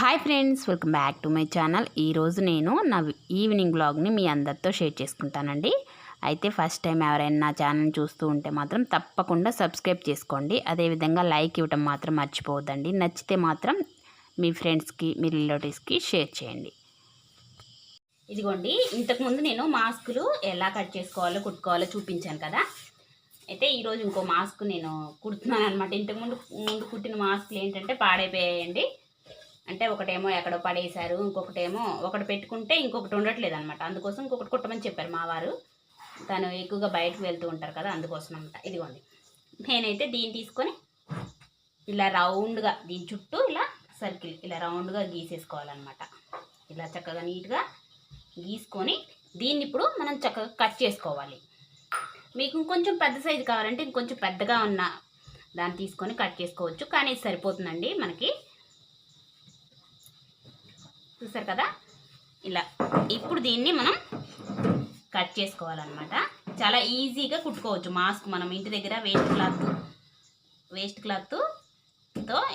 Hi friends, welcome back to my channel. ఈరోజు నేను నా ఈవినింగ్ బ్లాగ్ని మీ అందరితో షేర్ చేసుకుంటానండి. అయితే ఫస్ట్ టైం ఎవరైనా నా ఛానల్ చూస్తూ ఉంటే మాత్రం తప్పకుండా సబ్స్క్రైబ్ చేసుకోండి. అదేవిధంగా లైక్ ఇవ్వడం మాత్రం మర్చిపోవద్దండి. నచ్చితే మాత్రం మీ ఫ్రెండ్స్కి, మీ రిలేటివ్స్కి షేర్ చేయండి. ఇదిగోండి, ఇంతకుముందు నేను మాస్కులు ఎలా కట్ చేసుకోవాలో కుట్టుకోవాలో చూపించాను కదా. అయితే ఈరోజు ఇంకో మాస్క్ నేను కుడుతున్నాను అనమాట. ఇంతకుముందు కుట్టిన మాస్కులు ఏంటంటే పాడైపోయాయండి. అంటే ఒకటేమో ఎక్కడో పడేశారు, ఇంకొకటేమో ఒకటి పెట్టుకుంటే ఇంకొకటి ఉండట్లేదు అనమాట. అందుకోసం ఇంకొకటి కుట్టమని చెప్పారు మా వారు. తను ఎక్కువగా బయటకు వెళ్తూ ఉంటారు కదా, అందుకోసం అనమాట. ఇదిగోండి, నేనైతే దీన్ని తీసుకొని ఇలా రౌండ్గా దీని చుట్టూ ఇలా సర్కిల్ ఇలా రౌండ్గా గీసేసుకోవాలన్నమాట. ఇలా చక్కగా నీట్గా గీసుకొని దీన్ని ఇప్పుడు మనం చక్కగా కట్ చేసుకోవాలి. మీకు ఇంకొంచెం పెద్ద సైజు కావాలంటే ఇంకొంచెం పెద్దగా ఉన్న దాన్ని తీసుకొని కట్ చేసుకోవచ్చు, కానీ ఇది సరిపోతుందండి మనకి. చూసారు కదా, ఇలా ఇప్పుడు దీన్ని మనం కట్ చేసుకోవాలన్నమాట. చాలా ఈజీగా కుట్టుకోవచ్చు మాస్క్. మనం ఇంటి దగ్గర వేస్ట్ క్లాత్తో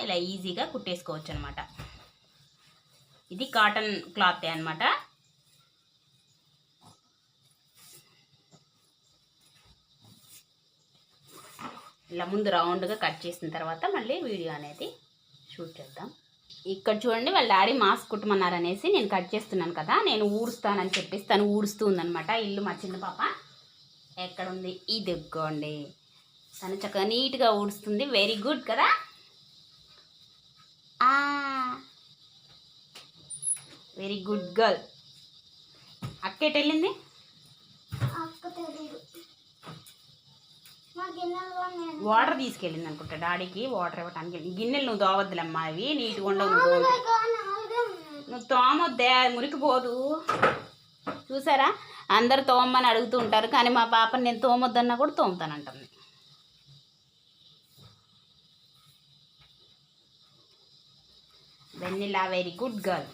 ఇలా ఈజీగా కుట్టేసుకోవచ్చు అనమాట. ఇది కాటన్ క్లాతే అనమాట. ఇలా ముందు రౌండ్గా కట్ చేసిన తర్వాత మళ్ళీ వీడియో అనేది షూట్ చేద్దాం. ఇక్కడ చూడండి, వాళ్ళ డాడీ మాస్క్ కుట్టమన్నారనేసి నేను కట్ చేస్తున్నాను కదా. నేను ఊడుస్తానని చెప్పేసి తను ఊడుస్తూ ఉందనమాట. ఇల్లు మా చిన్న పాప ఎక్కడుంది, ఇది ఎగ్గోండి. తను చక్కగా నీట్గా ఊడుస్తుంది. వెరీ గుడ్ కదా. Very good girl. అక్క ఎటు వెళ్ళింది? వాటర్ తీసుకెళ్ళింది అనుకుంటా, డాడీకి వాటర్ ఇవ్వటానికి. గిన్నెలు నువ్వు తోవద్దులమ్మా, అవి నీట్గా ఉండవు. నువ్వు తోమొద్దే, మురికిపోదు. చూసారా, అందరు తోమని అడుగుతూ ఉంటారు, కానీ మా పాపని నేను తోమొద్దన్నా కూడా తోముతానంటుంది. వెన్నెలా వెరీ గుడ్ గర్ల్.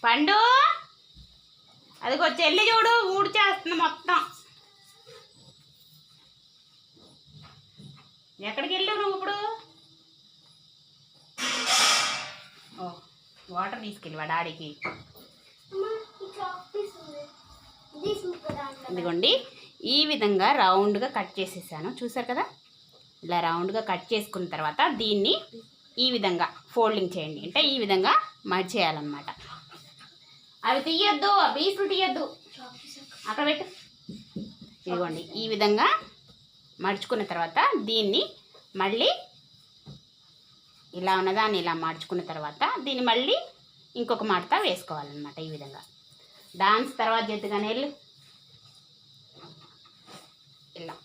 పండు, అదిగో చెల్లి చూడు, ఊడ్చేస్తుంది మొత్తం. ఎక్కడికి వెళ్ళావు నువ్వు ఇప్పుడు? ఓ, వాటర్ తీసుకెళ్ళి డాడీకి. ఇదిగోండి, ఈ విధంగా రౌండ్గా కట్ చేసేసాను. చూసారు కదా, ఇలా రౌండ్గా కట్ చేసుకున్న తర్వాత దీన్ని ఈ విధంగా ఫోల్డింగ్ చేయండి. అంటే ఈ విధంగా మర్చేయాలన్నమాట. అవి తీయద్దు, పీసులు తీయద్దు, అక్కడ పెట్టు. ఇదిగోండి, ఈ విధంగా మడుచుకున్న తర్వాత దీన్ని మళ్ళీ ఇలా ఉన్నదాన్ని ఇలా మడుచుకున్న తర్వాత దీన్ని మళ్ళీ ఇంకొక మడత వేసుకోవాలన్నమాట. ఈ విధంగా డాన్స్ తర్వాత చేద్దుగానే వెళ్ళు. ఇలా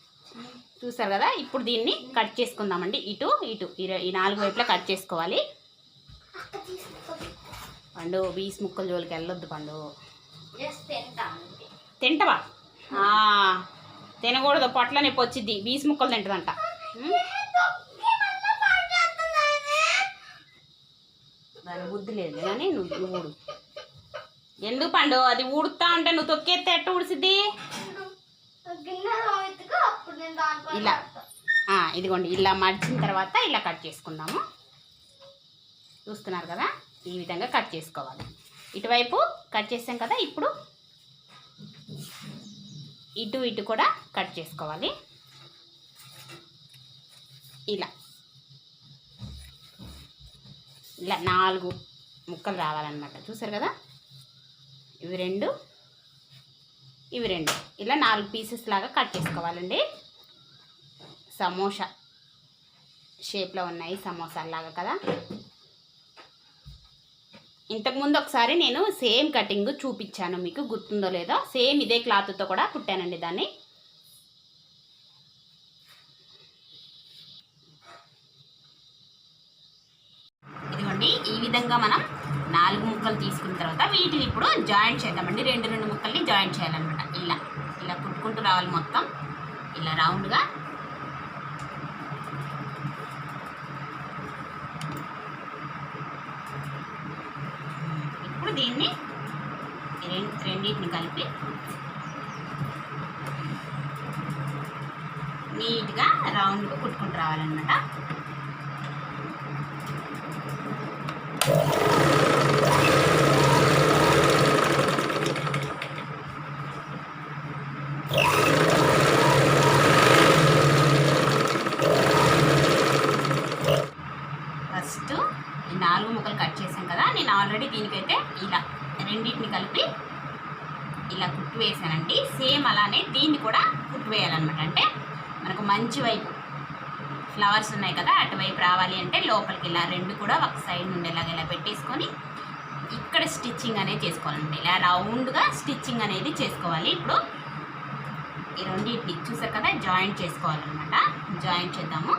చూసారు కదా. ఇప్పుడు దీన్ని కట్ చేసుకుందామండి. ఇటు ఇటు ఈ నాలుగు వైపులా కట్ చేసుకోవాలి. పండు, బీస్ ముక్కలు జోలికి వెళ్ళొద్దు పండు. తింటవా? తినకూడదు, పొట్ల నొప్పి వచ్చింది. బీస్ ముక్కలు తింటదంట. దాని బుద్ధి లేదు కానీ నువ్వు ఊడు. ఎందుకు పండు, అది ఊడుతా అంటే నువ్వు తొక్కేస్తే ఎట్ట ఊడిసిద్ది? ఇలా ఇదిగోండి, ఇలా మడిచిన తర్వాత ఇలా కట్ చేసుకుందాము. చూస్తున్నారు కదా, ఈ విధంగా కట్ చేసుకోవాలి. ఇటువైపు కట్ చేసాం కదా, ఇప్పుడు ఇటు కూడా కట్ చేసుకోవాలి. ఇలా 4 ముక్కలు రావాలన్నమాట. చూసారు కదా, ఇవి రెండు ఇలా 4 పీసెస్ లాగా కట్ చేసుకోవాలండి. సమోసా షేప్లో ఉన్నాయి, సమోసాలాగా కదా. ఇంతకుముందు ఒకసారి నేను సేమ్ కటింగ్ చూపించాను, మీకు గుర్తుందో లేదో. సేమ్ ఇదే క్లాత్తో కూడా కుట్టానండి దాన్ని. ఇదిగోండి, ఈ విధంగా మనం 4 ముక్కలు తీసుకున్న తర్వాత వీటిని ఇప్పుడు జాయింట్ చేద్దామండి. 2 ముక్కల్ని జాయింట్ చేయాలన్నమాట. ఇలా కుట్టుకుంటూ రావాలి మొత్తం, ఇలా రౌండ్గా. దీన్ని రెండింటిని కలిపి నీట్గా రౌండ్గా కుట్టుకుంటూ రావాలన్నమాట. ఫస్ట్ ఈ 4 ముక్కలు కట్ చేసాం కదా, నేను ఆల్రెడీ దీనికైతే ఇలా రెండింటిని కలిపి ఇలా కుట్టు వేసానండి. సేమ్ అలానే దీన్ని కూడా కుట్టు వేయాలన్నమాట. అంటే మనకు మంచి వైపు ఫ్లవర్స్ ఉన్నాయి కదా, అటువైపు రావాలి అంటే లోపలికి ఇలా 2 కూడా ఒక సైడ్ నుండి ఇలా పెట్టేసుకొని ఇక్కడ స్టిచ్చింగ్ అనేది చేసుకోవాలండి. ఇలా రౌండ్గా స్టిచ్చింగ్ అనేది చేసుకోవాలి. ఇప్పుడు ఈ రెండింటిని చూసారు కదా, జాయింట్ చేసుకోవాలన్నమాట. జాయింట్ చేద్దాము.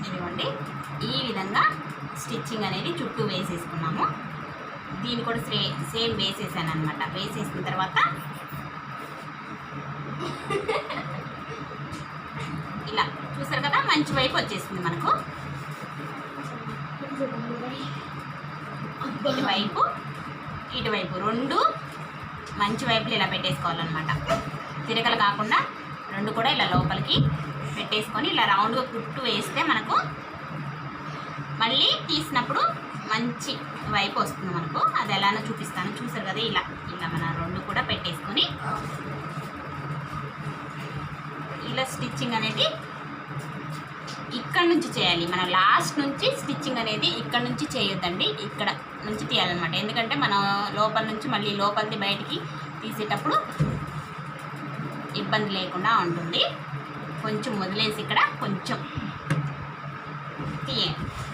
ఇదిగోండి, ఈ విధంగా స్టిచ్చింగ్ అనేది చుట్టూ వేసేసుకున్నాము. దీన్ని కూడా సేమ్ వేసేసాను అనమాట. వేసేసిన తర్వాత ఇలా చూసారు కదా, మంచి వైపు వచ్చేసింది మనకు. ఇటువైపు 2 మంచి వైపులు ఇలా పెట్టేసుకోవాలన్నమాట. తిరగలు కాకుండా 2 కూడా ఇలా లోపలికి పెట్టేసుకొని ఇలా రౌండ్గా కుట్టు వేస్తే మనకు మళ్ళీ తీసినప్పుడు మంచి వైపు వస్తుంది మనకు. అది ఎలానో చూపిస్తాను. చూసారు కదా, ఇలా మన 2 కూడా పెట్టేసుకొని ఇలా స్టిచ్చింగ్ అనేది ఇక్కడ నుంచి చేయాలి. మనం లాస్ట్ నుంచి స్టిచ్చింగ్ అనేది ఇక్కడ నుంచి చేయొద్దండి, ఇక్కడ నుంచి తీయాలన్నమాట. ఎందుకంటే మనం లోపల నుంచి మళ్ళీ లోపలిది బయటికి తీసేటప్పుడు ఇబ్బంది లేకుండా ఉంటుంది. కొంచెం వదిలేసి ఇక్కడ కొంచెం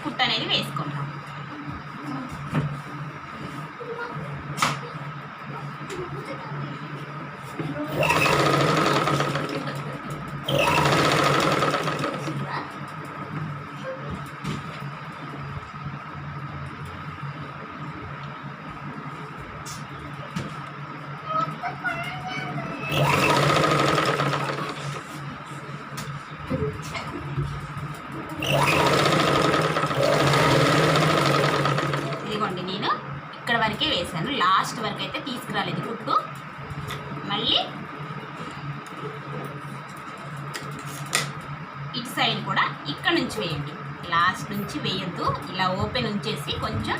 కుట్టు అనేది వేసుకుంటాం. ఇదిగోండి, నేను ఇక్కడ వరకే వేసాను, లాస్ట్ వరకు అయితే తీసుకురాలేదు కుట్టు. మళ్ళీ ఇటు సైడ్ కూడా ఇక్కడ నుంచి వేయండి, లాస్ట్ నుంచి వేయొద్దు. ఇలా ఓపెన్ ఉంచేసి కొంచెం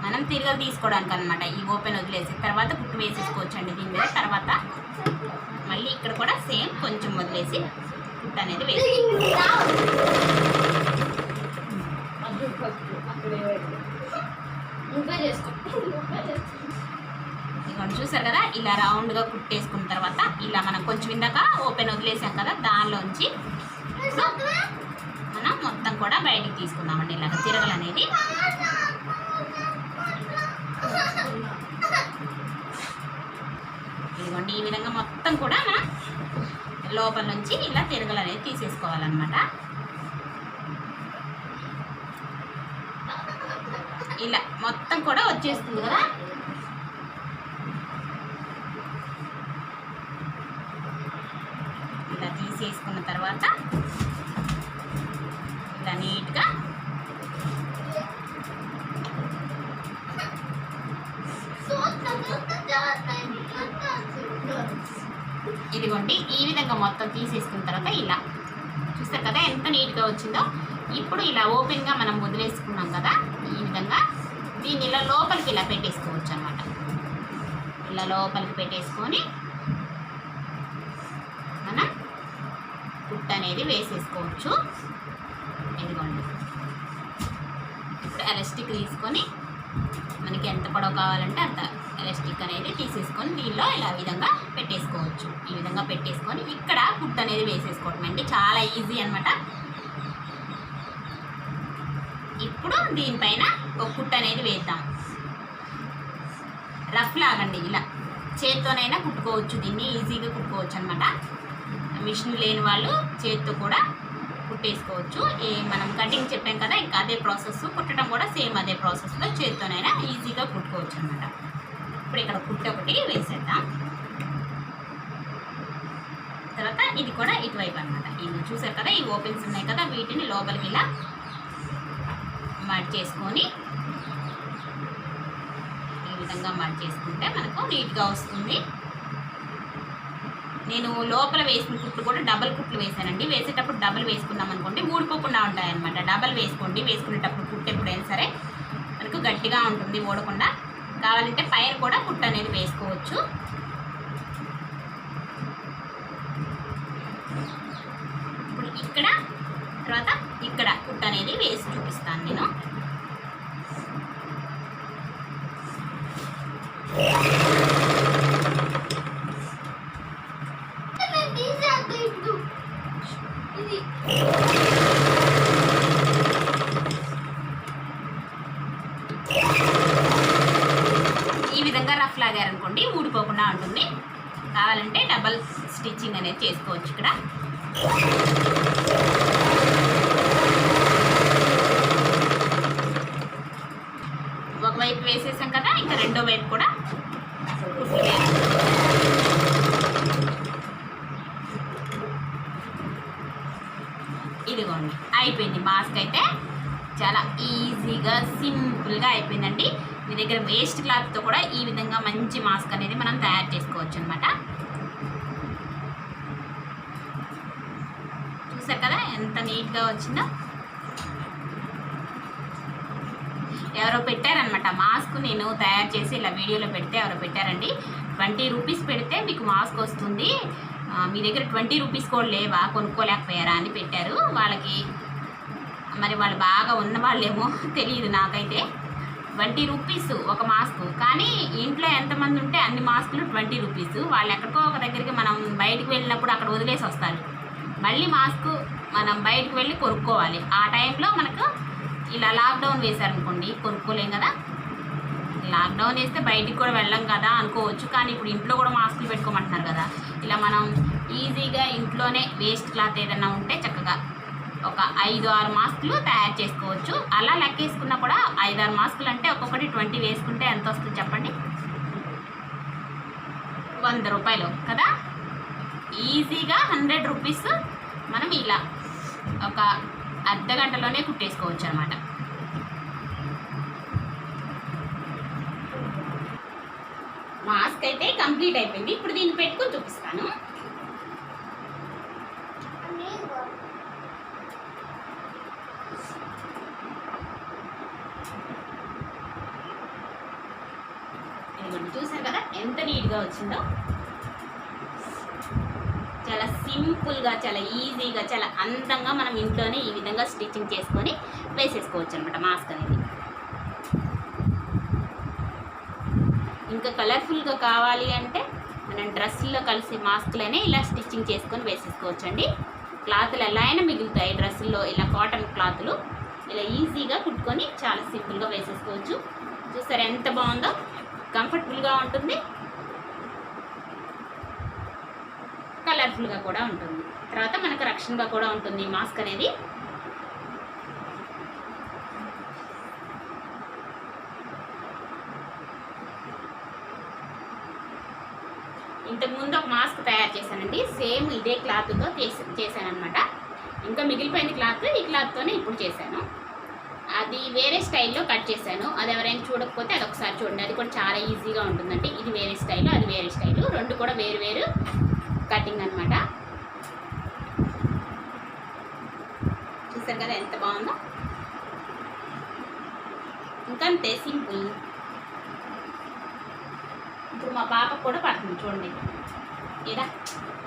మనం తిరగలు తీసుకోవడానికి అనమాట. ఈ ఓపెన్ వదిలేసి తర్వాత కుట్టు వేసేసుకోవచ్చండి దీని మీద. తర్వాత మళ్ళీ ఇక్కడ కూడా సేమ్ కొంచెం వదిలేసి కుట్టు అనేది వేసి ఇదిగోండి, చూసారు కదా, ఇలా రౌండ్గా కుట్టేసుకున్న తర్వాత ఇలా మనం కొంచెం ఇందాక ఓపెన్ వదిలేసాం కదా, దానిలోంచి మనం మొత్తం కూడా బయటికి తీసుకుందామండి. ఇలాగ తిరగలు అనేది ఇదిగోండి, ఈ విధంగా మొత్తం కూడా మనం లోపల నుంచి ఇలా తిరగలు అనేది తీసేసుకోవాలన్నమాట. ఇలా మొత్తం కూడా వచ్చేస్తుంది కదా. ఇలా తీసేసుకున్న తర్వాత ఇలా నీట్గా ఇదిగోండి, ఈ విధంగా మొత్తం తీసేసుకున్న తర్వాత ఇలా చూస్తారు కదా ఎంత నీట్గా వచ్చిందో. ఇప్పుడు ఇలా ఓపెన్గా మనం వదిలేసుకున్నాం కదా, ఈ విధంగా దీన్ని ఇలా లోపలికి ఇలా పెట్టేసుకోవచ్చు అన్నమాట. ఇలా లోపలికి పెట్టేసుకొని మనం కుట్టు అనేది వేసేసుకోవచ్చు. ఇదిగోండి, ఇప్పుడు ఎలాస్టిక్ తీసుకొని మనకి ఎంత పొడవు కావాలంటే అంత ఎలాస్టిక్ అనేది తీసేసుకొని దీనిలో ఇలా విధంగా పెట్టేసుకోవచ్చు. ఈ విధంగా పెట్టేసుకొని ఇక్కడ కుట్టు అనేది వేసేసుకోవటం అండి, చాలా ఈజీ అన్నమాట. ఇప్పుడు దీనిపైన ఒక కుట్టు అనేది వేద్దాం. రఫ్ లాగండి, ఇలా చేత్తోనైనా కుట్టుకోవచ్చు, దీన్ని ఈజీగా కుట్టుకోవచ్చు అనమాట. మిషన్ లేని వాళ్ళు చేత్తో కూడా కుట్టేసుకోవచ్చు. మనం కటింగ్ చెప్పాం కదా, ఇంకా అదే ప్రాసెస్, కుట్టడం కూడా సేమ్ అదే ప్రాసెస్లో చేత్తోనైనా ఈజీగా కుట్టుకోవచ్చు అనమాట. ఇప్పుడు ఇక్కడ కుట్టు ఒకటి వేసేద్దాం. తర్వాత ఇది కూడా ఇటువైపు అనమాట. ఇది చూసారు కదా, ఈ ఓపెన్స్ ఉన్నాయి కదా, వీటిని లోపలికి ఇలా మడ్ చేసుకొని విధంగా మడిచేసుకుంటే మనకు నీట్గా వస్తుంది. నేను లోపల వేసిన కుట్లు కూడా డబల్ కుట్లు వేసానండి. వేసేటప్పుడు డబల్ వేసుకున్నాం అనుకోండి ఊడిపోకుండా ఉంటాయన్నమాట. డబల్ వేసుకోండి, వేసుకునేటప్పుడు కుట్టు ఎప్పుడైనా సరే మనకు గట్టిగా ఉంటుంది ఊడకుండా. కావాలంటే పైన కూడా కుట్టు అనేది వేసుకోవచ్చు. ఇప్పుడు ఇక్కడ తర్వాత ఇక్కడ కుట్టు అనేది వేసి చూపిస్తాను నేను. ఈ విధంగా రఫ్ లాగారనుకోండి ఊడిపోకుండా ఉంటుంది. కావాలంటే డబల్ స్టిచ్చింగ్ అనేది చేసుకోవచ్చు. ఇక్కడ ఒకవైపు వేసేసాం కదా, ఇంకా రెండో వైపు కూడా ఇదిగోండి అయిపోయింది. మాస్క్ అయితే చాలా ఈజీగా సింపుల్గా అయిపోయిందండి. మీ దగ్గర వేస్ట్ క్లాత్తో కూడా ఈ విధంగా మంచి మాస్క్ అనేది మనం తయారు చేసుకోవచ్చు అనమాట. చూసారు కదా ఎంత నీట్గా వచ్చిందో. ఎవరో పెట్టారనమాట మాస్క్, నేను తయారు చేసి ఇలా వీడియోలో పెడితే ఎవరో పెట్టారండి. 20 రూపీస్ పెడితే మీకు మాస్క్ వస్తుంది, మీ దగ్గర 20 రూపీస్ కూడా లేవా, కొనుక్కోలేకపోయారా అని పెట్టారు. వాళ్ళకి మరి వాళ్ళు బాగా ఉన్న వాళ్ళేమో తెలియదు నాకైతే. 20 రూపీస్ ఒక మాస్క్, కానీ ఇంట్లో ఎంతమంది ఉంటే అన్ని మాస్కులు 20 రూపీస్. వాళ్ళు ఎక్కడికో ఒక దగ్గరికి మనం బయటకు వెళ్ళినప్పుడు అక్కడ వదిలేసి వస్తారు. మళ్ళీ మాస్క్ మనం బయటకు వెళ్ళి కొనుక్కోవాలి. ఆ టైంలో మనకు ఇలా లాక్డౌన్ వేశారనుకోండి కొనుక్కోలేం కదా. లాక్డౌన్ వేస్తే బయటికి కూడా వెళ్ళం కదా అనుకోవచ్చు, కానీ ఇప్పుడు ఇంట్లో కూడా మాస్కులు పెట్టుకోమంటున్నారు కదా. ఇలా మనం ఈజీగా ఇంట్లోనే వేస్ట్ క్లాత్ ఏదైనా ఉంటే చక్కగా ఒక 5-6 మాస్కులు తయారు చేసుకోవచ్చు. అలా లెక్కేసుకున్నా కూడా 5-6 మాస్కులు అంటే ఒక్కొక్కటి 20 వేసుకుంటే ఎంత వస్తుంది చెప్పండి? 100 రూపాయలు కదా. ఈజీగా 100 రూపీస్ మనం ఇలా ఒక అర్ధ గంటలోనే కుట్టేసుకోవచ్చు అనమాట. మాస్క్ అయితే కంప్లీట్ అయిపోయింది. ఇప్పుడు దీన్ని పెట్టుకొని చూపిస్తాను. ఇదిగోండి చూసారు కదా ఎంత నీట్గా వచ్చిందో. చాలా సింపుల్గా, చాలా ఈజీగా, చాలా అందంగా మనం ఇంట్లోనే ఈ విధంగా స్టిచ్చింగ్ చేసుకొని వేసేసుకోవచ్చు అనమాట మాస్క్ అనేది. ఇంకా కలర్ఫుల్గా కావాలి అంటే మనం డ్రెస్సుల్లో కలిసి మాస్క్లనే ఇలా స్టిచ్చింగ్ చేసుకొని వేసేసుకోవచ్చు అండి. క్లాతులు ఎలా అయినా మిగులుతాయి డ్రెస్సుల్లో. ఇలా కాటన్ క్లాతులు ఇలా ఈజీగా కుట్టుకొని చాలా సింపుల్గా వేసేసుకోవచ్చు. చూసారు ఎంత బాగుందో, కంఫర్టబుల్గా ఉంటుంది, కలర్ఫుల్గా కూడా ఉంటుంది. తర్వాత మనకు రక్షణగా కూడా ఉంటుంది మాస్క్ అనేది. ఇంతకుముందు ఒక మాస్క్ తయారు చేశానండి, సేమ్ ఇదే క్లాత్తో చేశానమాట. ఇంకా మిగిలిపోయిన క్లాత్ ఈ క్లాత్తోనే ఇప్పుడు చేశాను. అది వేరే స్టైల్లో కట్ చేశాను. అది ఎవరైనా చూడకపోతే అది ఒకసారి చూడండి. అది కూడా చాలా ఈజీగా ఉంటుందండి. ఇది వేరే స్టైలు, అది వేరే స్టైలు, రెండు కూడా వేరు వేరు కటింగ్ అనమాట. చూసారు కదా ఎంత బాగుందో. ఇంకా అంతే సింపుల్. ఇప్పుడు మా పాపకు కూడా పడుతుంది చూడండి. ఏదా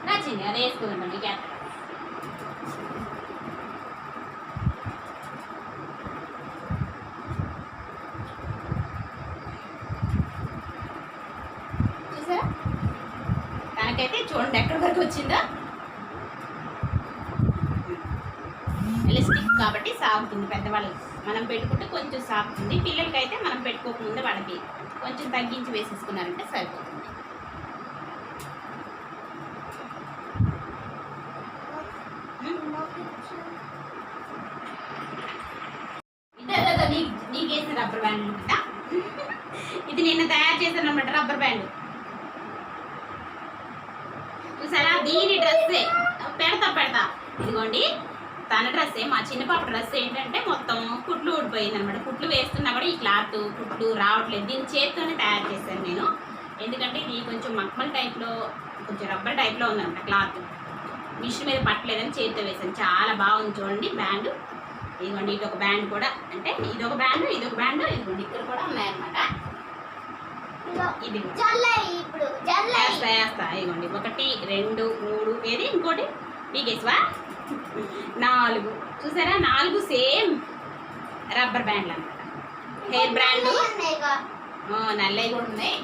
నచ్చింది అది వేసుకుంటాను. ఇక చూసారా తనకైతే చూడండి ఎక్కడి వరకు వచ్చిందో. ఎలాస్టిక్ కాబట్టి సాగుతుంది. పెద్దవాళ్ళకి మనం పెట్టుకుంటే కొంచెం సాగుతుంది. పిల్లలకైతే మనం పెట్టుకోకముందే వాళ్ళకి కొంచెం తగ్గించి వేసేసుకున్నారంటే సరిపోతుంది. నీకేసిన రబ్బర్ బ్యాండ్ అనుకుంటా. ఇది నిన్న తయారు చేశాను అన్నమాట రబ్బర్ బ్యాండ్. చూసారా దీని డ్రెస్సే పెడతా ఇదిగోండి తన డ్రెస్సే, మా చిన్న పాప డ్రెస్ ఏంటంటే మొత్తం కుట్లు ఊడిపోయింది అనమాట. కుట్లు వేస్తున్నా కూడా ఈ క్లాత్ కుట్లు రావట్లేదు. దీని చేతితోనే తయారు చేశాను నేను. ఎందుకంటే ఇది కొంచెం మక్మల్ టైప్లో, కొంచెం రబ్బర్ టైప్లో ఉందన్నమాట క్లాత్. మిషన్ మీద పట్టలేదని చేతితో వేసాను. చాలా బాగుంది చూడండి బ్యాండ్. ఇదిగోండి ఇదొక బ్యాండ్ కూడా, అంటే ఇదొక బ్యాండ్ ఇదొక బ్యాండ్, ఇదిగోండి ఇక్కడ కూడా ఉన్నాయన్నమాట. ఇది వేస్తా ఇదిగోండి 1 2 3 ఏది ఇంకోటి పీకేసివా 4 చూసారా, 4 సేమ్ రబ్బర్ బ్యాండ్లు అనమాట. హెయిర్ బ్రాండ్ నల్లవి కూడా ఉన్నాయి.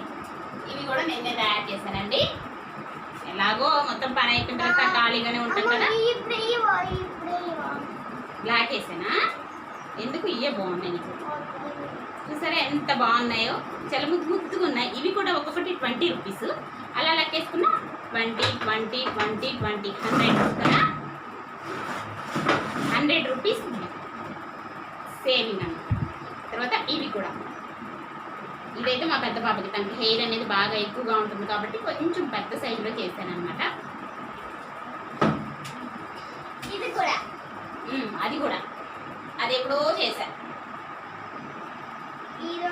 ఇవి కూడా నేనే తయారు చేశానండి. ఎలాగో మొత్తం పని అయిపోయిన తర్వాత ఖాళీగానే ఉంటాం కదా. బ్లాక్ వేసానా, ఎందుకు ఇవే బాగున్నాయి నీకు. చూసారా ఎంత బాగున్నాయో, చాలా ముద్దుగా ఉన్నాయి. ఇవి కూడా ఒక్కొక్కటి 20 రూపీస్. అలా లెక్కేసుకున్నా 20 20 20 20 100 కదా, 100 రూపీస్ సేవింగ్ అన్నమాట. తర్వాత ఇవి కూడా, ఇదైతే మా పెద్ద పాపకి, తనకి హెయిర్ అనేది బాగా ఎక్కువగా ఉంటుంది కాబట్టి కొంచెం పెద్ద సైజులో చేశాను అనమాట. ఇది కూడా అది కూడా అది ఎప్పుడో చేశాను.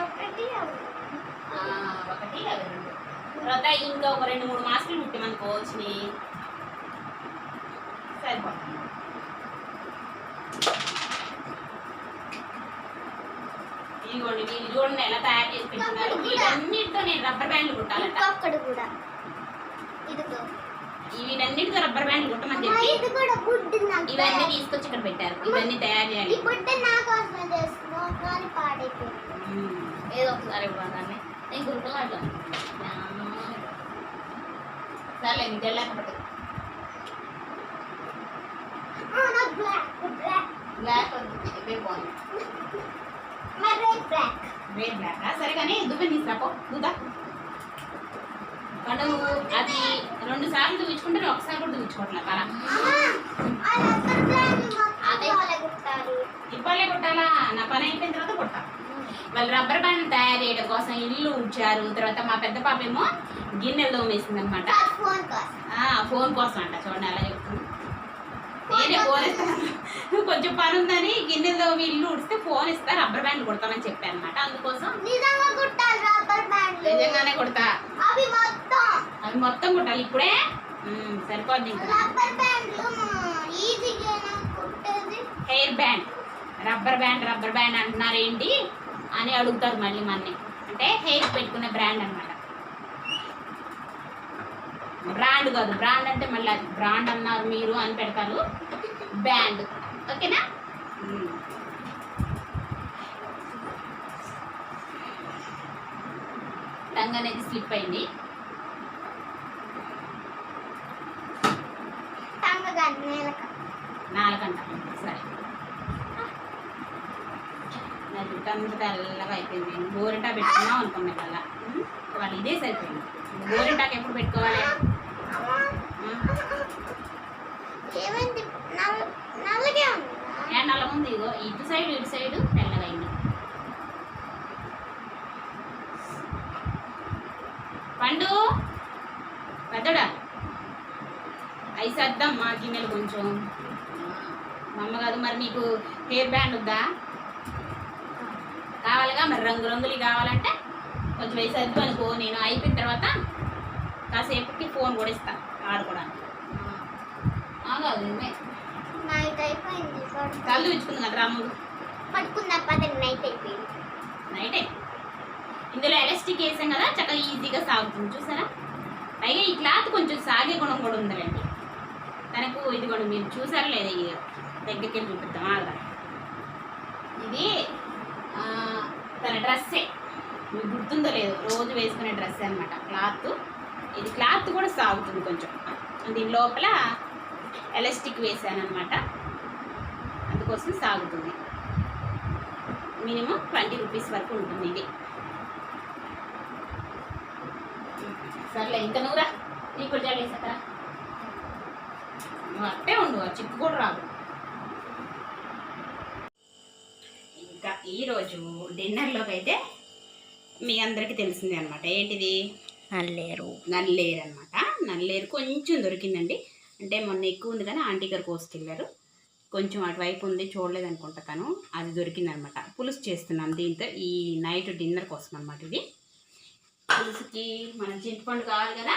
ఒకటి అవి 2. తర్వాత ఇంకా ఒక 2-3 మాస్కులు కుట్టి మన కోచ్ని సరిపోతుంది. ఇదిగోండి వీళ్ళు చూడండి ఎలా తయారు చేసి పెట్టుకున్నారు. వీటన్నిటితో నేను రబ్బర్ బ్యాండ్లు కుట్టాలంట. వీటన్నిటితో రబ్బర్ బ్యాండ్లు కుట్టమని చెప్పి ఇవన్నీ తీసుకొచ్చి ఇక్కడ పెట్టారు. ఇవన్నీ తయారు చేయాలి. ఏదో ఒకసారి దాన్ని నేను గుర్తులాట్లా సర్లే నీకు వెళ్ళకపోతే బ్లాక్ ఇవే బాగుంది. రెడ్ బ్లాక్ సరే కానీ దువ్వెని తీసుకురాపో. దుద్దా పండు అది 2 సార్లు దువ్వించుకుంటే నేను ఒకసారి కూడా దువ్వించుకోవట్లే కదా. ఇప్పలే కుట్టాలా, నా పని అయిపోయిన తర్వాత కుట్టా. వాళ్ళు రబ్బర్ బ్యాండ్ తయారు చేయడం కోసం ఇల్లు ఉడ్చారు. తర్వాత మా పెద్ద పాప ఏమో గిన్నెలు తోమేసింది అనమాట. ఫోన్ కోసం అంట. చూడండి అలా చెప్తుంది. నేనే ఫోన్ ఇస్తాను, కొంచెం పని ఉందని గిన్నెలు తోమి ఇల్లు ఉడిస్తే ఫోన్ ఇస్తా, రబ్బర్ బ్యాండ్ కుడతామని చెప్పాను అనమాట. అందుకోసం నిజంగానే కుడతా. అవి మొత్తం కుట్టాలి ఇప్పుడే, సరిపోద్ది. ఇంకా హెయిర్ బ్యాండ్ రబ్బర్ బ్యాండ్ అంటున్నారు ఏంటి అని అడుగుతారు మళ్ళీ మన్ని. అంటే హెయిర్ పెట్టుకునే బ్రాండ్ అనమాట. బ్రాండ్ కాదు, బ్రాండ్ అంటే మళ్ళీ అది బ్రాండ్ అన్నారు మీరు అని పెడతారు. బ్యాండ్ ఓకేనా. టంగ్ అనేది స్లిప్ అయింది. నాలుగంట సరే. నా జుట్టు అంతా తెల్లగా అయిపోయింది. నేను గోరింటా పెట్టుకున్నాం అనుకున్నా కదా, వాళ్ళు ఇదే సరిపోయింది. గోరింటాకు ఎప్పుడు పెట్టుకోవాలి? నల్ల ముందు ఇగో ఇటు సైడ్ తెల్లగా అయింది. పండు పెద్దడా ఐసేద్దాం మా గిన్నెలు కొంచెం. మా అమ్మ కాదు మరి మీకు హెయిర్ బ్యాండ్ వద్దా? కావాలిగా మరి, రంగులు కావాలంటే కొంచెం వేసేద్దు అనుకో. నేను అయిపోయిన తర్వాత కాసేపటికి ఫోన్ కూడా ఇస్తాను ఆడుకోవడానికి. కాదు నైట్ అయిపోయింది, కళ్ళు ఇచ్చుకుంది కదా రాముడు నైటే. ఇందులో ఎలాస్టిక్ వేసాం కదా, చక్కగా ఈజీగా సాగుతుంది. చూసారా, పైగా ఈ క్లాత్ కొంచెం సాగే గుణం కూడా ఉందండి తనకు. ఇది కూడా మీరు చూసారా లేదా, దగ్గరికి వెళ్ళి చూపిద్దాం ఆగా. ఇది తన డ్రెస్సే, మీకు గుర్తుందో లేదు, రోజు వేసుకునే డ్రెస్ అనమాట. క్లాత్ ఇది క్లాత్ కూడా సాగుతుంది కొంచెం. దీని లోపల ఎలాస్టిక్ వేసాను అనమాట, అందుకోసం సాగుతుంది. మినిమం 20 రూపీస్ వరకు ఉంటుంది ఇది. సర్లే ఇంకా నువ్వురా, నీకు కూడా జల్లేసాకరా. నువ్వు అట్టే ఉండు, ఆ చిక్కు కూడా రాదు. ఇంకా ఈరోజు డిన్నర్లోకి అయితే మీ అందరికీ తెలిసిందే అనమాట. ఏంటిది? నల్లేరు అనమాట. నల్లేరు కొంచెం దొరికిందండి. అంటే మొన్న ఎక్కువ ఉంది కానీ ఆంటీ గారు కోసుకెళ్ళారు. కొంచెం అటువైపు ఉంది, చూడలేదు అనుకుంటా తను. అది దొరికిందనమాట. పులుసు చేస్తున్నాం దీంతో ఈ నైట్ డిన్నర్ కోసం అనమాట. ఇది పులుసుకి మనం చింతపండు కావాలి కదా.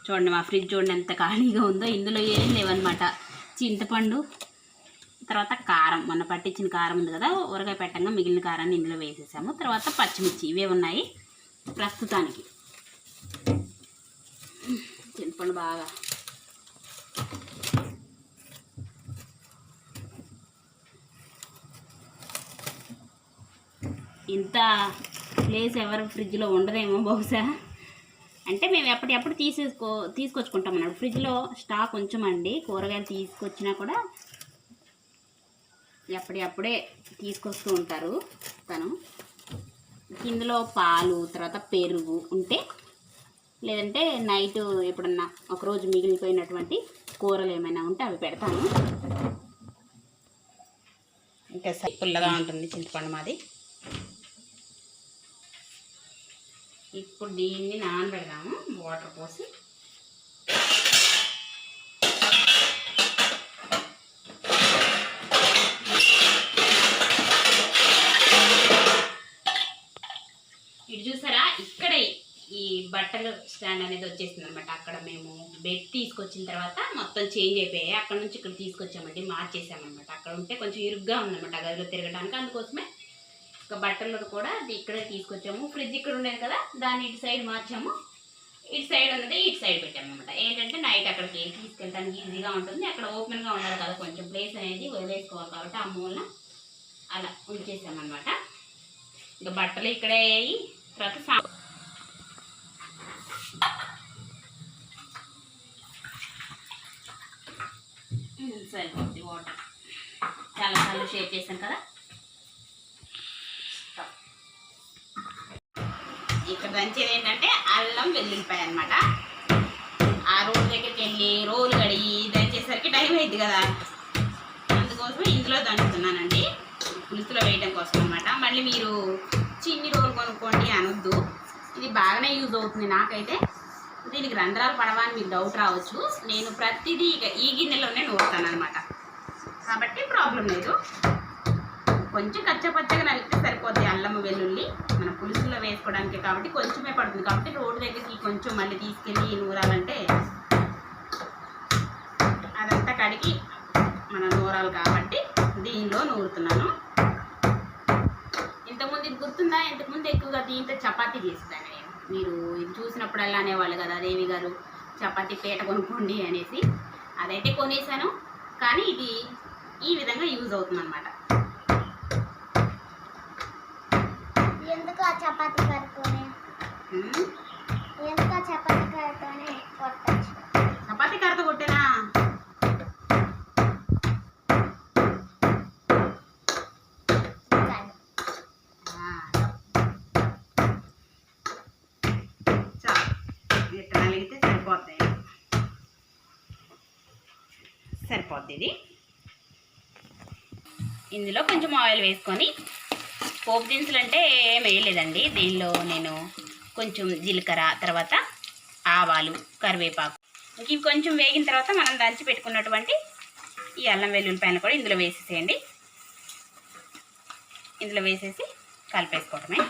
చూడండి మా ఫ్రిడ్జ్ చూడండి ఎంత ఖాళీగా ఉందో. ఇందులో ఏం లేవన్నమాట. చింతపండు, తర్వాత కారం, మొన్న పట్టించిన కారం ఉంది కదా, ఊరగాయ పెట్టంగా మిగిలిన కారాన్ని ఇందులో వేసేసాము. తర్వాత పచ్చిమిర్చి, ఇవే ఉన్నాయి ప్రస్తుతానికి. చింతపండు బాగా ఇంత ప్లేస్ ఎవరు ఫ్రిడ్జ్లో ఉండదేమో బహుశా. అంటే మేము ఎప్పటికప్పుడు తీసుకొచ్చుకుంటాం అన్నాడు. ఫ్రిడ్జ్లో స్టాక్ ఉంచమండి. కూరగాయలు తీసుకొచ్చినా కూడా ఎప్పటికప్పుడే తీసుకొస్తూ ఉంటారు తను. ఇందులో పాలు, తర్వాత పెరుగు ఉంటే, లేదంటే నైట్ ఎప్పుడన్నా ఒకరోజు మిగిలిపోయినటువంటి కూరలు ఏమైనా ఉంటే అవి పెడతాను. ఇంకా పుల్లగా ఉంటుంది చింతపండు మాది. ఇప్పుడు దీన్ని నానబెడదాము వాటర్ పోసి. ఇటు చూసారా, ఇక్కడే ఈ బట్టలు స్టాండ్ అనేది వచ్చేసింది అనమాట. అక్కడ మేము బెడ్ తీసుకొచ్చిన తర్వాత మొత్తం చేంజ్ అయిపోయాయి. అక్కడ నుంచి ఇక్కడ తీసుకొచ్చామండి, మార్చేసామన్నమాట. అక్కడ ఉంటే కొంచెం ఇరుగ్గా ఉందన్నమాట గదిలో తిరగడానికి. అందుకోసమే ఇంకా బట్టలు కూడా ఇక్కడే తీసుకొచ్చాము. ఫ్రిడ్జ్ ఇక్కడ ఉండేది కదా, దాన్ని ఇటు సైడ్ మార్చాము. ఇటు సైడ్ ఉన్నది ఇటు సైడ్ పెట్టాము అనమాట. ఏంటంటే నైట్ అక్కడికి తీసుకెళ్ళడానికి ఈజీగా ఉంటుంది. అక్కడ ఓపెన్గా ఉండాలి కదా, కొంచెం ప్లేస్ అనేది వదిలేసుకోవాలి కాబట్టి ఆ మూలన అలా ఉంచేసామన్నమాట. ఇంకా బట్టలు ఇక్కడే అయ్యి తర్వాత సరిపోతుంది వాటర్. చాలాసార్లు షేర్ చేశాను కదా. ఇక్కడ దంచేది ఏంటంటే అల్లం వెల్లుల్లిపాయ అనమాట. ఆ రోలు దగ్గరికి వెళ్ళి రోలు కడిగి దంచేసరికి టైం అయింది కదా, అందుకోసం ఇందులో దంచుతున్నానండి, పులుసులో వేయడం కోసం అనమాట. మళ్ళీ మీరు చిన్ని రోలు కొనుక్కోండి అనొద్దు, ఇది బాగానే యూజ్ అవుతుంది. నాకైతే దీనికి రంధ్రాలు పడవా అని మీకు డౌట్ రావచ్చు. నేను ప్రతిదీ ఇక ఈ గిన్నెలోనే నూరుతాను అనమాట, కాబట్టి ప్రాబ్లం లేదు. కొంచెం కచ్చపచ్చగా నలిపితే సరిపోద్ది. అల్లం వెల్లుల్లి మన పులుసులో వేసుకోవడానికి కాబట్టి కొంచెమే పడుతుంది. కాబట్టి రోడ్డు దగ్గరికి కొంచెం మళ్ళీ తీసుకెళ్ళి నూరాలంటే అదంతా కడిగి మనం నూరాలి కాబట్టి దీనిలో నూరుతున్నాను. ఇంతకుముందు ఇది గుర్తుందా, ఇంతకుముందు ఎక్కువగా దీంతో చపాతీ చేస్తాను నేను. మీరు ఇది చూసినప్పుడల్లా అనేవాళ్ళు కదా, దేవి గారు చపాతీ పీట కొనుక్కోండి అనేసి. అదైతే కొనేసాను, కానీ ఇది ఈ విధంగా యూజ్ అవుతుంది అనమాట. ఎందుకు ఆ చపాతీ కర్రతోనే కొట్టచ్చు. చపాతీ కర్రతో కొట్టేనా? ఇట్లా నలిగితే సరిపోద్ది ఇది. ఇందులో కొంచెం ఆయిల్ వేసుకొని, పోపు దినుసులు అంటే ఏం వేయలేదండి దీనిలో. నేను కొంచెం జీలకర్ర, తర్వాత ఆవాలు, కరివేపాకు, ఇవి కొంచెం వేగిన తర్వాత మనం దంచి పెట్టుకున్నటువంటి ఈ అల్లం వెల్లుల్లిపాయలు కూడా ఇందులో వేసేసేయండి. ఇందులో వేసేసి కలిపేసుకోవటమే.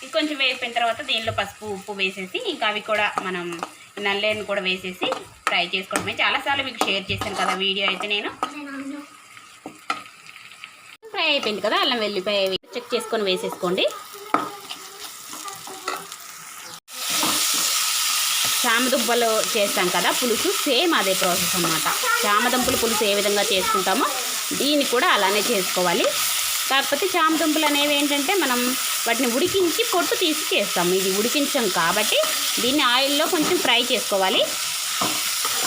ఇది కొంచెం వేగిపోయిన తర్వాత దీనిలో పసుపు, ఉప్పు వేసేసి ఇంకా అవి కూడా మనం నల్లేని కూడా వేసేసి ఫ్రై చేసుకోవడమే. చాలాసార్లు మీకు షేర్ చేశాను కదా వీడియో అయితే నేను. ఫ్రై అయిపోయింది కదా, అల్లం వెల్లిపాయ చెక్ చేసుకొని వేసేసుకోండి. చామదుంపలు చేస్తాం కదా పులుసు, సేమ్ అదే ప్రాసెస్ అన్నమాట. చామదుంపల పులుసు ఏ విధంగా చేసుకుంటామో దీన్ని కూడా అలానే చేసుకోవాలి. కాకపోతే చామదుంపలు అనేవి ఏంటంటే మనం వాటిని ఉడికించి పొట్టు తీసి చేస్తాము. ఇది ఉడికించాం కాబట్టి దీన్ని ఆయిల్లో కొంచెం ఫ్రై చేసుకోవాలి.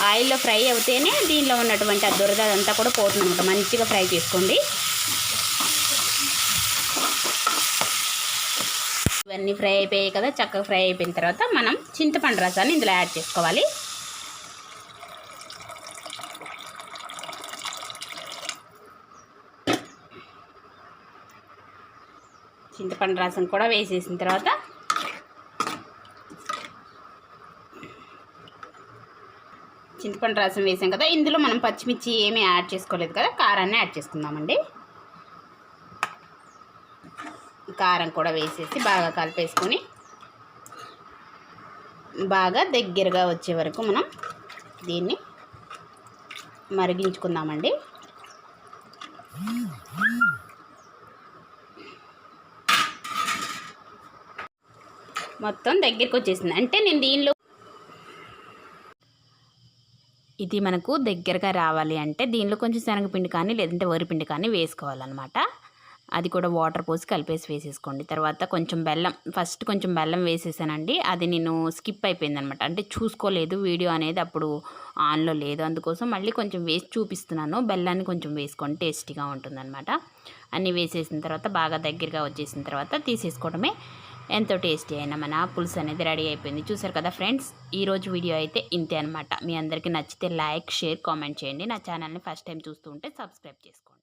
ఆయిల్లో ఫ్రై అవుతేనే దీనిలో ఉన్నటువంటి ఆ దురద అంతా కూడా పోతుంది అనమాట. మంచిగా ఫ్రై చేసుకోండి. ఇవన్నీ ఫ్రై అయిపోయాయి కదా, చక్కగా ఫ్రై అయిపోయిన తర్వాత మనం చింతపండు రసాన్ని ఇందులో యాడ్ చేసుకోవాలి. చింతపండు రసం కూడా వేసేసిన తర్వాత చింతపండు రసం వేసాం కదా, ఇందులో మనం పచ్చిమిర్చి ఏమీ యాడ్ చేసుకోలేదు కదా, కారాన్ని యాడ్ చేసుకుందామండి. కారం కూడా వేసేసి బాగా కలిపేసుకొని బాగా దగ్గరగా వచ్చే వరకు మనం దీన్ని మరిగించుకుందామండి. మొత్తం దగ్గరికి వచ్చేసింది అంటే నేను దీనిలో ఇది మనకు దగ్గరగా రావాలి అంటే దీనిలో కొంచెం శనగపిండి కానీ లేదంటే వరిపిండి కానీ వేసుకోవాలన్నమాట. అది కూడా వాటర్ పోసి కలిపేసి వేసేసుకోండి. తర్వాత కొంచెం బెల్లం, ఫస్ట్ కొంచెం బెల్లం వేసేసానండి. అది నేను స్కిప్ అయిపోయిందనమాట, అంటే చూసుకోలేదు వీడియో అనేది అప్పుడు ఆన్లో లేదు, అందుకోసం మళ్ళీ కొంచెం వేసి చూపిస్తున్నాను. బెల్లాన్ని కొంచెం వేసుకోండి, టేస్టీగా ఉంటుందన్నమాట. అన్నీ వేసేసిన తర్వాత బాగా దగ్గరగా వచ్చేసిన తర్వాత తీసేసుకోవడమే. ఎంతో టేస్టీ అయినా మన పులుసు అనేది రెడీ అయిపోయింది. చూసారు కదా ఫ్రెండ్స్, ఈరోజు వీడియో అయితే ఇంతే అనమాట. మీ అందరికీ నచ్చితే లైక్, షేర్, కామెంట్ చేయండి. నా ఛానల్ని ఫస్ట్ టైం చూస్తూ ఉంటే సబ్స్క్రైబ్ చేసుకోండి.